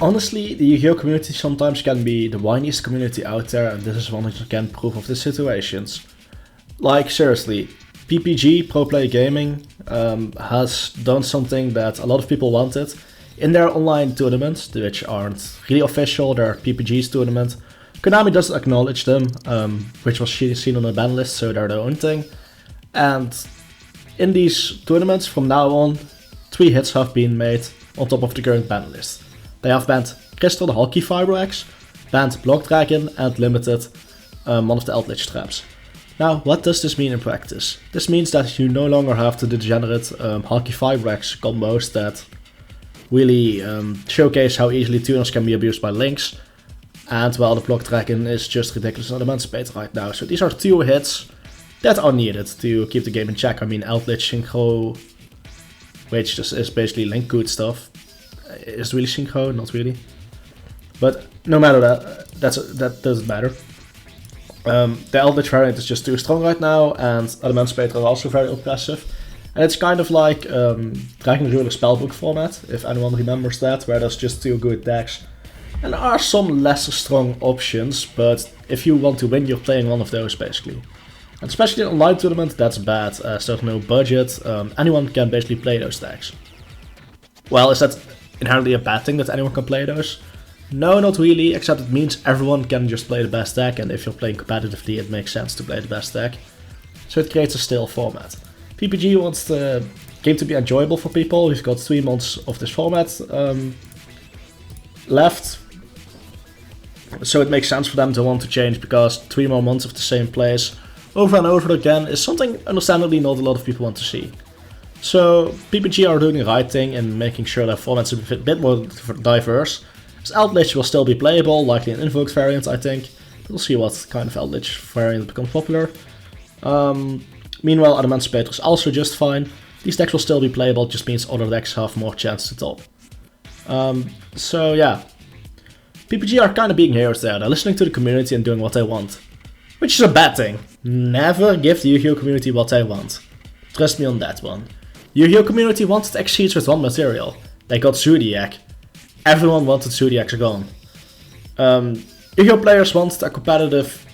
honestly, the Yu-Gi-Oh community sometimes can be the whiniest community out there, and this is one again proof of the situations. Like, seriously, PPG, Pro Play Gaming, has done something that a lot of people wanted. In their online tournaments, which aren't really official, they're PPG's tournament, Konami doesn't acknowledge them, which was seen on the ban list, so they're their own thing. And in these tournaments, from now on, 3 hits have been made on top of the current ban list. They have banned Crystal the Hulky Fibrax, banned Block Dragon, and limited one of the Eldritch traps. Now, what does this mean in practice? This means that you no longer have the degenerate Hulky Fibrax combos that really showcase how easily tuners can be abused by links. And while the Block Dragon is just ridiculous on Emancipator right now. So these are 2 hits that are needed to keep the game in check. I mean, Eldritch Synchro, which just is basically link good stuff. Is really Synchro? Not really. But no matter that, that doesn't matter. The Eldritch variant is just too strong right now, and Emancipator is also very oppressive. And it's kind of like Dragon Ruler Spellbook format, if anyone remembers that, where there's just 2 good decks. And there are some lesser strong options, but if you want to win, you're playing one of those basically. And especially in an online tournament, that's bad, as there's no budget, anyone can basically play those decks. Well, is that inherently a bad thing that anyone can play those? No, not really, except it means everyone can just play the best deck, and if you're playing competitively, it makes sense to play the best deck. So it creates a stale format. PPG wants the game to be enjoyable for people. We've got 3 months of this format left. So it makes sense for them to want to change, because 3 more months of the same plays over and over again is something understandably not a lot of people want to see. So PPG are doing the right thing in making sure their formats are a bit more diverse. As Eldritch will still be playable, likely an Invoked variant I think. We'll see what kind of Eldritch variant becomes popular. Meanwhile, Emancipator is also just fine. These decks will still be playable, it just means other decks have more chance to top. So yeah, PPG are kind of being heroes there. They're listening to the community and doing what they want. Which is a bad thing. Never give the Yu-Gi-Oh community what they want. Trust me on that one. Yu-Gi-Oh community wanted Exceeds with 1 material. They got Zodiac. Everyone wanted Zodiacs gone. Yu-Gi-Oh players wanted a competitive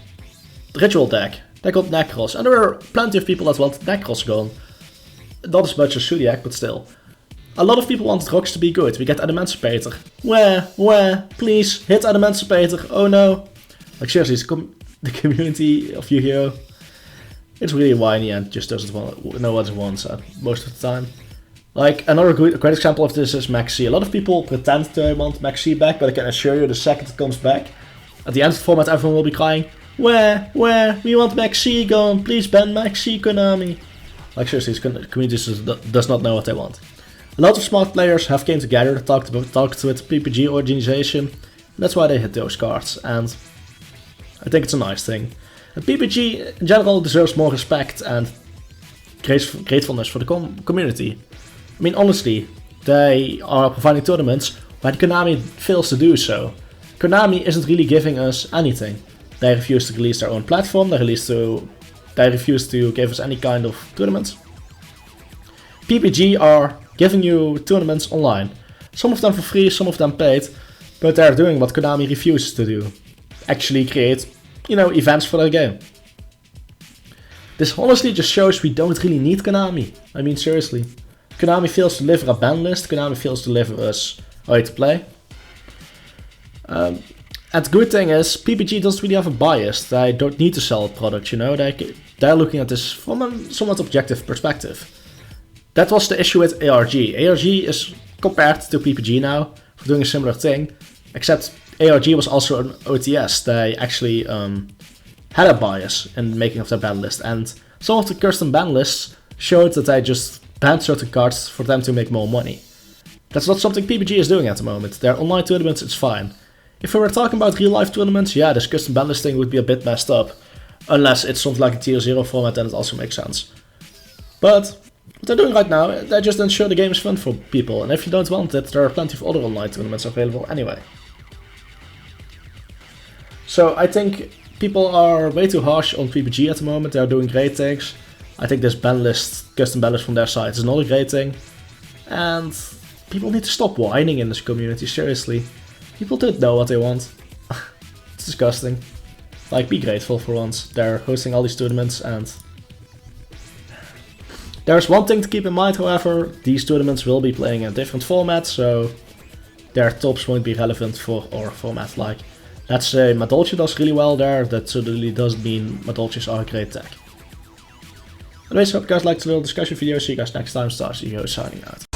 ritual deck. They got Necros, and there were plenty of people that wanted Necros gone. Not as much as Zodiac, but still. A lot of people wanted Rocks to be good. We get Emancipator. Where? Please, hit Emancipator. Oh no. Like seriously, the community of Yu-Gi-Oh! It's really whiny and just doesn't know what it wants most of the time. Like, another great example of this is Maxi. A lot of people pretend to want Maxi back, but I can assure you the second it comes back, at the end of the format everyone will be crying, Where? We want Maxi gone, please ban Maxi, Konami. Like seriously, the community does not know what they want. A lot of smart players have came together, talked with PPG organization, and that's why they hit those cards, and I think it's a nice thing. And PPG in general deserves more respect and gratefulness for the community. I mean, honestly, they are providing tournaments where Konami fails to do so. Konami isn't really giving us anything. They refuse to release their own platform, they refuse to give us any kind of tournaments. PPG are giving you tournaments online. Some of them for free, some of them paid, but they're doing what Konami refuses to do. Actually create, events for their game. This honestly just shows we don't really need Konami. I mean, seriously. Konami fails to deliver a ban list, Konami fails to deliver us a way to play. And the good thing is, PPG doesn't really have a bias. They don't need to sell a product, They're looking at this from a somewhat objective perspective. That was the issue with ARG. ARG is compared to PPG now for doing a similar thing, except ARG was also an OTS. They actually had a bias in making of their ban list, and some of the custom ban lists showed that they just banned certain cards for them to make more money. That's not something PPG is doing at the moment. Their online tournaments, it's fine. If we were talking about real life tournaments, yeah, this custom ban listing would be a bit messed up. Unless it's something like a tier 0 format, then it also makes sense. But what they're doing right now, they just ensure the game is fun for people. And if you don't want it, there are plenty of other online tournaments available anyway. So I think people are way too harsh on PPG at the moment. They're doing great things. I think this ban list, custom ban list from their side is not a great thing. And people need to stop whining in this community, seriously. People don't know what they want. It's disgusting. Like, be grateful for once. They're hosting all these tournaments, and there's one thing to keep in mind, however. These tournaments will be playing in different formats, so their tops won't be relevant for our format. Like, let's say Madolche does really well there, that certainly doesn't mean Madolches are a great tech. Anyways, hope you guys liked the little discussion video. See you guys next time. Star CEO signing out.